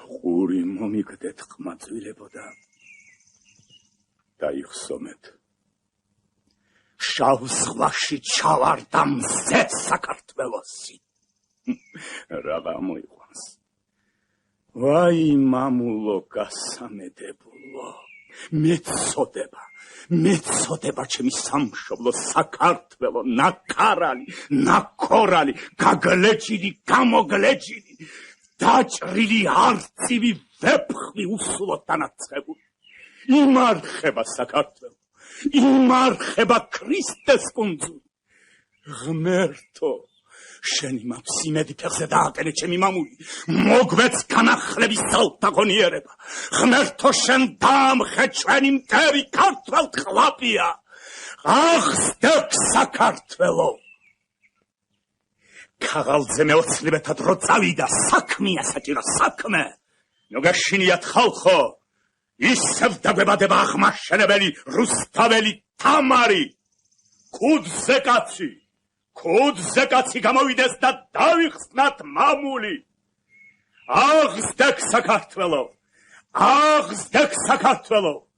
ყური მომიგდეთ ყმაწვილებოდა და იხსომეთ. შავ ზღვაში ჩავარდა მზე საქართველოსი. რა მოიყვანს. ვაი მამულო გასამედებულო, მეწოდება ჩემი სამშობლო საქართველო, ნაკარალი, ნაკორალი, გაგლეჭილი, გამოგლეჭილი, დაჭრილი არწივი ვეფხვი უსულოდ დანაცხებული. იმარხება საქართველო, იმარხება ქრისტეს კუნძული. ღმერთო, შენი მაქვს იმედი ფეხზე დააკენე ჩემი მამული, მოგვეც განახლების საუთაგონიერება. ღმერთო, შენ დაამხე ჩვენი მტერი ქართველ ტყვაპია. აღსდებ საქართველო. ქაღალდზე მეოცნებეთად რო წავიდა, საქმეა საჭირო საქმე. ნუ გაშინიათ ხალხო, ისევ დაგვებადება აღმაშენებელი რუსთაველი თამარი. ქუდზე კაცი გამოვიდეს და დავიხსნათ მამული. აღსდებ საქართველო, აღსდებ საქართველო.